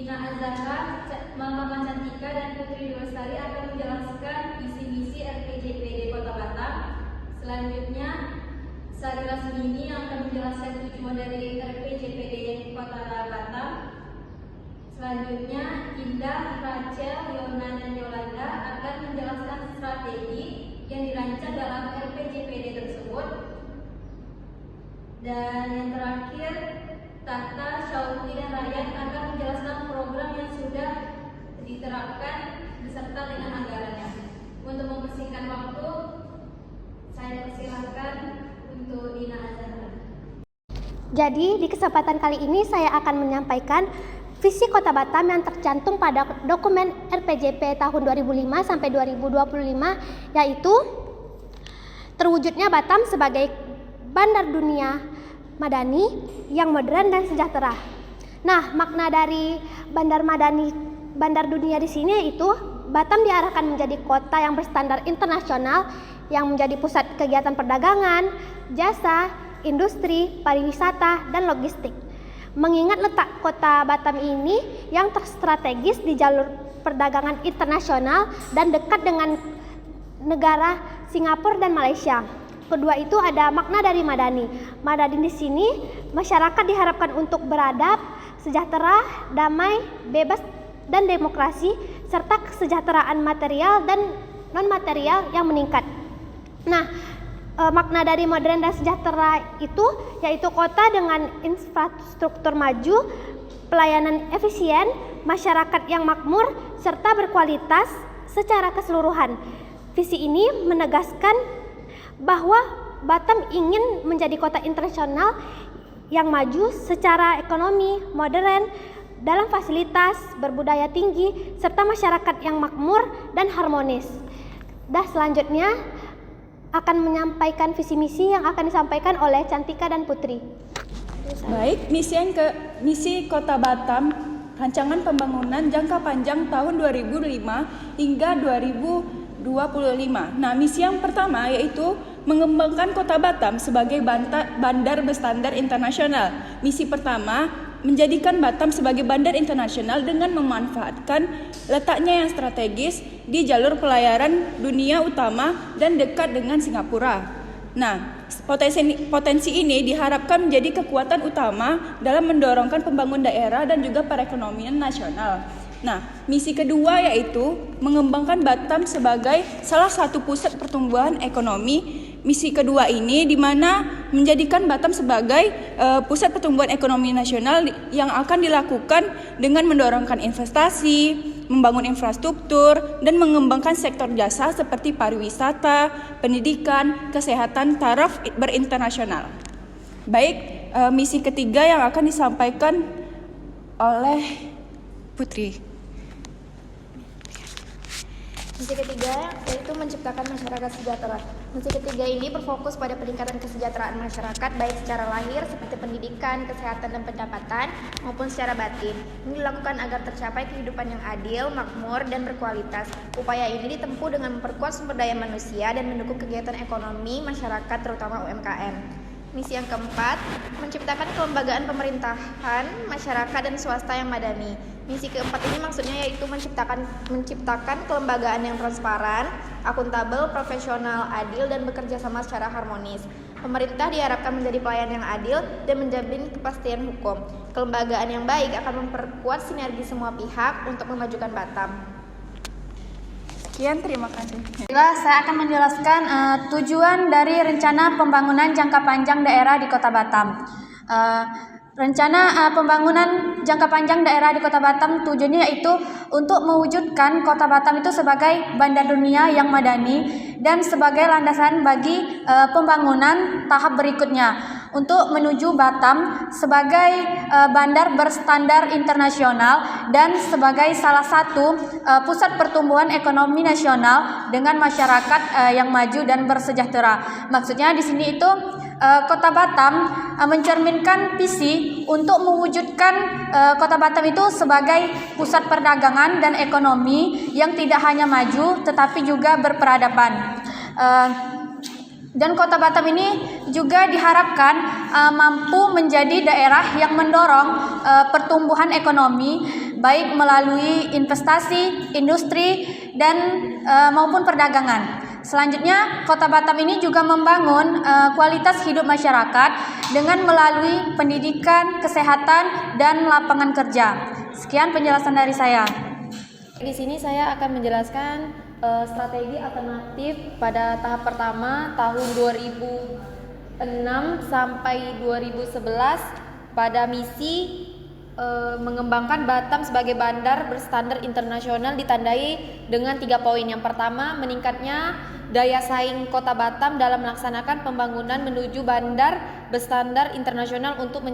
Dina Azahra, Mama Cantika, dan Putri Lestari akan menjelaskan visi misi RPJPD Kota Batam. Selanjutnya, Sari Lasmini yang akan menjelaskan tujuan dari RPJPD Kota Batam. Selanjutnya, Indah, Rachel, Yona, dan Yolanda akan menjelaskan strategi yang dirancang dalam RPJPD tersebut. Dan yang terakhir, Tata, Syauti, dan Ryan akan menjelaskan program yang sudah diterapkan beserta dengan anggarannya. Untuk mempersingkat waktu, saya persilahkan untuk Dina Azahra. Jadi di kesempatan kali ini saya akan menyampaikan visi Kota Batam yang tercantum pada dokumen RPJP tahun 2005 sampai 2025, yaitu terwujudnya Batam sebagai bandar dunia madani yang modern dan sejahtera. Nah, makna dari bandar dunia di sini yaitu Batam diarahkan menjadi kota yang berstandar internasional yang menjadi pusat kegiatan perdagangan, jasa, industri, pariwisata, dan logistik. Mengingat letak kota Batam ini yang terstrategis di jalur perdagangan internasional dan dekat dengan negara Singapura dan Malaysia. Kedua itu ada makna dari madani. Madani di sini masyarakat diharapkan untuk beradab, sejahtera, damai, bebas, dan demokrasi, serta kesejahteraan material dan non-material yang meningkat. Nah, makna dari modern dan sejahtera itu yaitu kota dengan infrastruktur maju, pelayanan efisien, masyarakat yang makmur, serta berkualitas secara keseluruhan. Visi ini menegaskan bahwa Batam ingin menjadi kota internasional yang maju secara ekonomi, modern, dalam fasilitas, berbudaya tinggi, serta masyarakat yang makmur dan harmonis. Selanjutnya akan menyampaikan visi misi yang akan disampaikan oleh Cantika dan Putri. Baik, misi Kota Batam, rancangan pembangunan jangka panjang tahun 2005 hingga 2025. Nah, misi yang pertama yaitu mengembangkan Kota Batam sebagai bandar berstandar internasional. Misi pertama, menjadikan Batam sebagai bandar internasional dengan memanfaatkan letaknya yang strategis di jalur pelayaran dunia utama dan dekat dengan Singapura. Nah, potensi ini diharapkan menjadi kekuatan utama dalam mendorongkan pembangunan daerah dan juga perekonomian nasional. Nah, misi kedua yaitu mengembangkan Batam sebagai salah satu pusat pertumbuhan ekonomi. Misi kedua ini di mana menjadikan Batam sebagai pusat pertumbuhan ekonomi nasional yang akan dilakukan dengan mendorongkan investasi, membangun infrastruktur, dan mengembangkan sektor jasa seperti pariwisata, pendidikan, kesehatan, taraf berinternasional. Baik, misi ketiga yang akan disampaikan oleh Putri. Misi ketiga yaitu menciptakan masyarakat sejahtera. Misi ketiga ini berfokus pada peningkatan kesejahteraan masyarakat baik secara lahir seperti pendidikan, kesehatan, dan pendapatan maupun secara batin. Ini dilakukan agar tercapai kehidupan yang adil, makmur, dan berkualitas. Upaya ini ditempuh dengan memperkuat sumber daya manusia dan mendukung kegiatan ekonomi masyarakat terutama UMKM. Misi yang keempat, menciptakan kelembagaan pemerintahan, masyarakat, dan swasta yang madani. Misi keempat ini maksudnya yaitu menciptakan kelembagaan yang transparan, akuntabel, profesional, adil, dan bekerja sama secara harmonis. Pemerintah diharapkan menjadi pelayan yang adil dan menjamin kepastian hukum. Kelembagaan yang baik akan memperkuat sinergi semua pihak untuk memajukan Batam. Sekian, terima kasih. Saya akan menjelaskan tujuan dari rencana pembangunan jangka panjang daerah di Kota Batam. Rencana pembangunan jangka panjang daerah di Kota Batam tujuannya yaitu untuk mewujudkan Kota Batam itu sebagai bandar dunia yang madani dan sebagai landasan bagi pembangunan tahap berikutnya untuk menuju Batam sebagai bandar berstandar internasional dan sebagai salah satu pusat pertumbuhan ekonomi nasional dengan masyarakat yang maju dan bersejahtera. Maksudnya di sini itu Kota Batam mencerminkan visi untuk mewujudkan Kota Batam itu sebagai pusat perdagangan dan ekonomi yang tidak hanya maju tetapi juga berperadaban. Dan Kota Batam ini juga diharapkan mampu menjadi daerah yang mendorong pertumbuhan ekonomi baik melalui investasi, industri, dan maupun perdagangan. Selanjutnya, Kota Batam ini juga membangun kualitas hidup masyarakat dengan melalui pendidikan, kesehatan, dan lapangan kerja. Sekian penjelasan dari saya. Di sini saya akan menjelaskan strategi alternatif pada tahap pertama tahun 2006 sampai 2011 pada misi mengembangkan Batam sebagai bandar berstandar internasional ditandai dengan 3 poin. Yang pertama, meningkatnya daya saing Kota Batam dalam melaksanakan pembangunan menuju bandar berstandar internasional untuk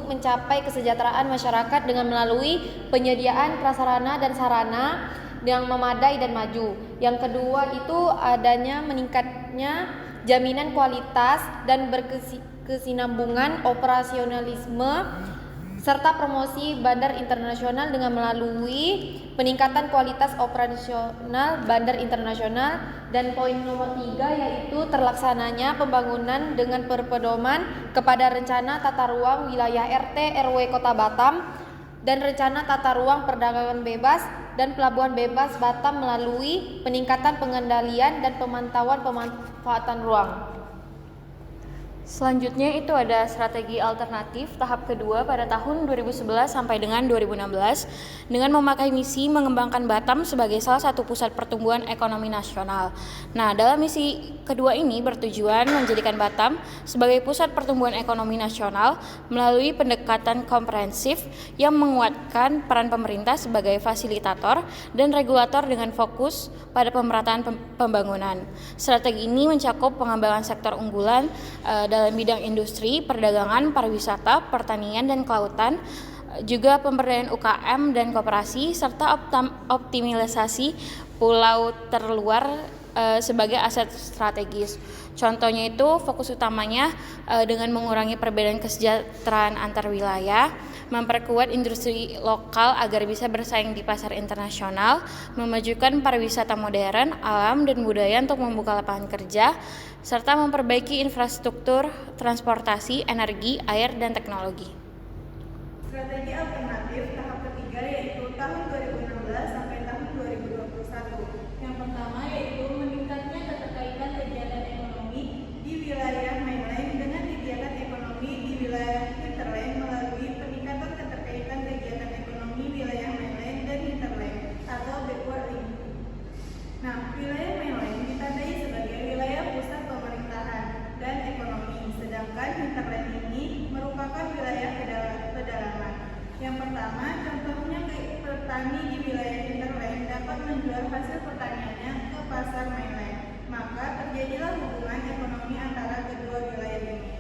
mencapai kesejahteraan masyarakat dengan melalui penyediaan prasarana dan sarana yang memadai dan maju. Yang kedua itu adanya meningkatnya jaminan kualitas dan berkesinambungan operasionalisme serta promosi bandar internasional dengan melalui peningkatan kualitas operasional bandar internasional. Dan poin nomor 3 yaitu terlaksananya pembangunan dengan berpedoman kepada rencana tata ruang wilayah RT RW Kota Batam dan rencana tata ruang perdagangan bebas dan pelabuhan bebas Batam melalui peningkatan pengendalian dan pemantauan pemanfaatan ruang. Selanjutnya itu ada strategi alternatif tahap kedua pada tahun 2011 sampai dengan 2016 dengan memakai misi mengembangkan Batam sebagai salah satu pusat pertumbuhan ekonomi nasional. Nah, dalam misi kedua ini bertujuan menjadikan Batam sebagai pusat pertumbuhan ekonomi nasional melalui pendekatan komprehensif yang menguatkan peran pemerintah sebagai fasilitator dan regulator dengan fokus pada pemerataan pembangunan. Strategi ini mencakup pengembangan sektor unggulan dalam bidang industri, perdagangan, pariwisata, pertanian, dan kelautan, juga pemberdayaan UKM dan koperasi, serta optimalisasi pulau terluar sebagai aset strategis. Contohnya itu fokus utamanya dengan mengurangi perbedaan kesejahteraan antar wilayah, memperkuat industri lokal agar bisa bersaing di pasar internasional, memajukan pariwisata modern, alam, dan budaya untuk membuka lapangan kerja, serta memperbaiki infrastruktur, transportasi, energi, air, dan teknologi. Strategi alternatif tahap ketiga yaitu tahun 2016 sampai tahun 2021. Yang pertama yaitu meningkatnya keterkaitan kegiatan ekonomi di wilayah mainland dengan kegiatan ekonomi di wilayah hinterland melalui peningkatan keterkaitan kegiatan ekonomi wilayah mainland dan hinterland atau backward link. Nah, wilayah mainland ditandai sebagai wilayah pusat pemerintahan dan ekonomi, sedangkan hinterland ini merupakan wilayah pedalaman. Yang pertama, contohnya petani di wilayah hinterland dapat menjual hasil pertaniannya ke pasar mainland, maka terjadilah hubungan ekonomi antara kedua wilayah ini.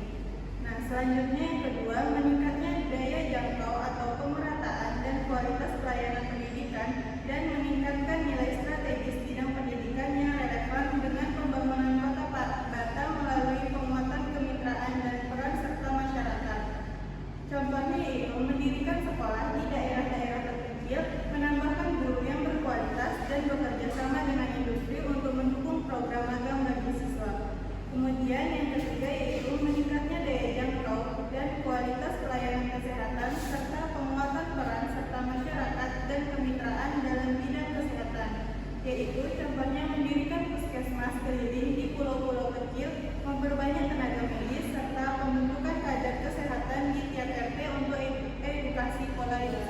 Nah, selanjutnya yang kedua, meningkatnya daya jangkau atau pemerataan dan kualitas pelayanan pendidikan dan meningkatkan nilai strategis bidang pendidikan yang relevan dengan pembangunan Kota Batam melalui penguatan kemitraan dan peran serta masyarakat. Contohnya yaitu mendirikan sekolah di daerah-daerah terpencil, menambahkan guru yang berkualitas dan bekerja sama dengan industri untuk mendukung program magang bagi siswa. Kemudian yang ketiga yaitu meningkatnya daya jangkau dan kualitas pelayanan kesehatan serta penguatan peran serta masyarakat dan kemitraan dalam bidang kesehatan, yaitu contohnya mendirikan puskesmas keliling di pulau-pulau kecil, memperbanyak tenaga medis serta pembentukan kader kesehatan di tiap RT untuk edukasi pola hidup.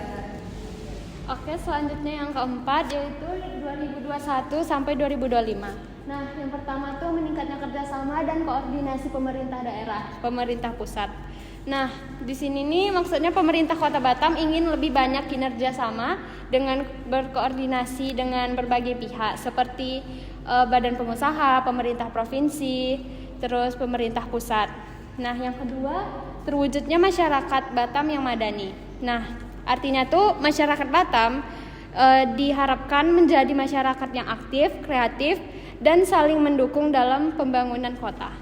Oke, selanjutnya yang keempat yaitu 2021 sampai 2025. Nah, yang pertama tuh meningkatnya kerjasama dan koordinasi pemerintah daerah, pemerintah pusat. Nah, di sini nih maksudnya pemerintah Kota Batam ingin lebih banyak kinerja sama dengan berkoordinasi dengan berbagai pihak seperti badan pengusaha, pemerintah provinsi, terus pemerintah pusat. Nah, yang kedua, terwujudnya masyarakat Batam yang madani. Nah, artinya tuh masyarakat Batam diharapkan menjadi masyarakat yang aktif, kreatif, dan saling mendukung dalam pembangunan kota.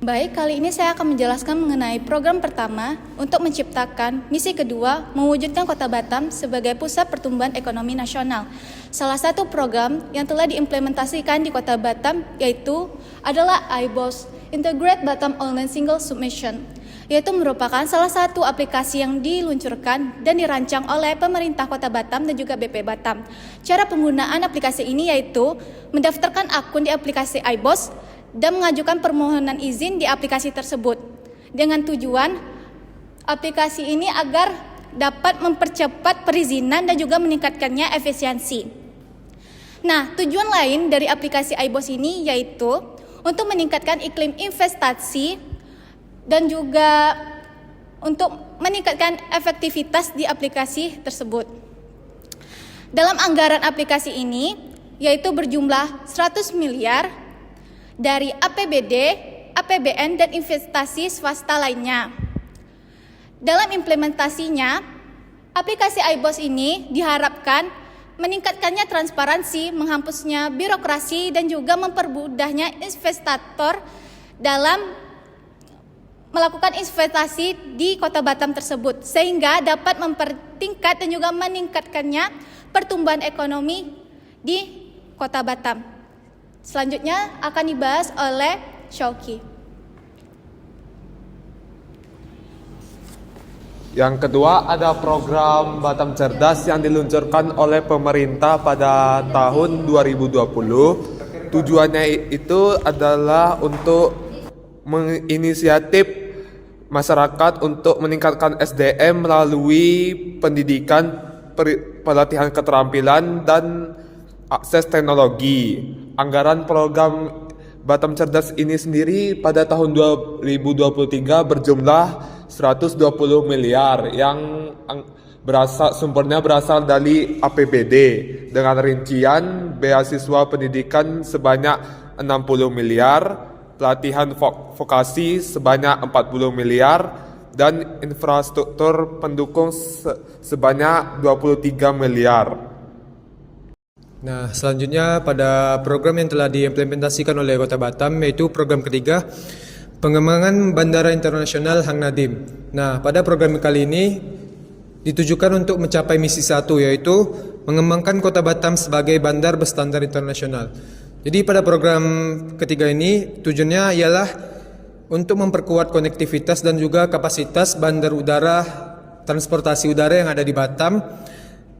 Baik, kali ini saya akan menjelaskan mengenai program pertama untuk menciptakan misi kedua, mewujudkan Kota Batam sebagai pusat pertumbuhan ekonomi nasional. Salah satu program yang telah diimplementasikan di Kota Batam yaitu adalah IBOS, Integrate Batam Online Single Submission, yaitu merupakan salah satu aplikasi yang diluncurkan dan dirancang oleh pemerintah Kota Batam dan juga BP Batam. Cara penggunaan aplikasi ini yaitu mendaftarkan akun di aplikasi iBoss dan mengajukan permohonan izin di aplikasi tersebut. Dengan tujuan aplikasi ini agar dapat mempercepat perizinan dan juga meningkatkannya efisiensi. Nah, tujuan lain dari aplikasi iBoss ini yaitu untuk meningkatkan iklim investasi dan juga untuk meningkatkan efektivitas di aplikasi tersebut. Dalam anggaran aplikasi ini yaitu berjumlah 100 miliar dari APBD, APBN dan investasi swasta lainnya. Dalam implementasinya, aplikasi iBoss ini diharapkan meningkatkannya transparansi, menghapusnya birokrasi dan juga mempermudahnya investator dalam melakukan investasi di Kota Batam tersebut sehingga dapat mempertingkat dan juga meningkatkannya pertumbuhan ekonomi di Kota Batam. Selanjutnya akan dibahas oleh Syauki. Yang kedua ada program Batam Cerdas yang diluncurkan oleh pemerintah pada tahun 2020. Tujuannya itu adalah untuk menginisiatif masyarakat untuk meningkatkan SDM melalui pendidikan, pelatihan keterampilan, dan akses teknologi. Anggaran program Batam Cerdas ini sendiri pada tahun 2023 berjumlah 120 miliar yang sumbernya berasal dari APBD dengan rincian beasiswa pendidikan sebanyak 60 miliar, pelatihan vokasi sebanyak 40 miliar, dan infrastruktur pendukung sebanyak 23 miliar. Nah, selanjutnya pada program yang telah diimplementasikan oleh Kota Batam yaitu program ketiga, pengembangan Bandara Internasional Hang Nadim. Nah, pada program kali ini ditujukan untuk mencapai misi 1 yaitu mengembangkan Kota Batam sebagai bandar berstandar internasional. Jadi pada program ketiga ini tujuannya ialah untuk memperkuat konektivitas dan juga kapasitas bandar udara, transportasi udara yang ada di Batam,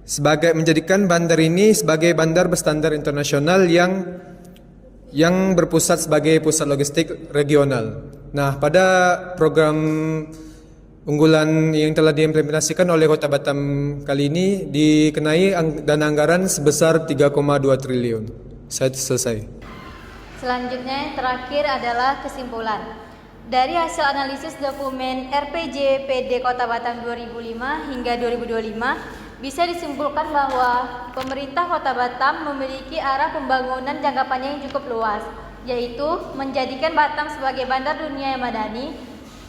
sebagai menjadikan bandar ini sebagai bandar berstandar internasional yang berpusat sebagai pusat logistik regional. Nah, pada program unggulan yang telah diimplementasikan oleh Kota Batam kali ini dikenai dana anggaran sebesar 3,2 triliun. Saya selesai. Selanjutnya yang terakhir adalah kesimpulan. Dari hasil analisis dokumen RPJ PD Kota Batam 2005 hingga 2025, bisa disimpulkan bahwa pemerintah Kota Batam memiliki arah pembangunan jangka panjang yang cukup luas, yaitu menjadikan Batam sebagai bandar dunia yang madani.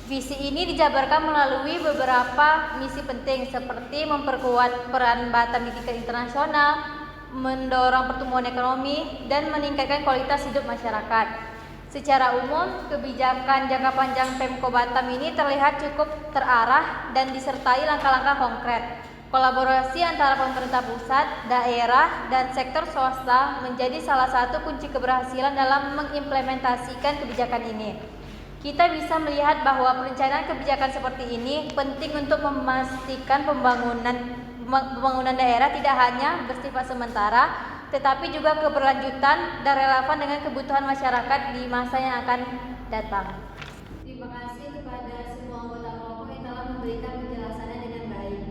Visi ini dijabarkan melalui beberapa misi penting seperti memperkuat peran Batam di tingkat internasional, mendorong pertumbuhan ekonomi, dan meningkatkan kualitas hidup masyarakat. Secara umum, kebijakan jangka panjang Pemko Batam ini terlihat cukup terarah dan disertai langkah-langkah konkret. Kolaborasi antara pemerintah pusat, daerah, dan sektor swasta menjadi salah satu kunci keberhasilan dalam mengimplementasikan kebijakan ini. Kita bisa melihat bahwa perencanaan kebijakan seperti ini penting untuk memastikan pembangunan daerah tidak hanya bersifat sementara, tetapi juga keberlanjutan dan relevan dengan kebutuhan masyarakat di masa yang akan datang. Terima kasih kepada semua anggota kelompok yang telah memberikan penjelasannya dengan baik.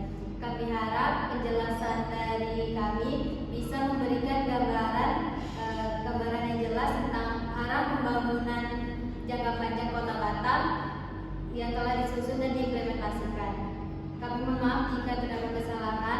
Kami harap penjelasan dari kami bisa memberikan gambaran yang jelas tentang arah pembangunan jangka panjang Kota Batam yang telah disusun dan diimplementasikan. Kami mohon maaf jika terdapat kesalahan.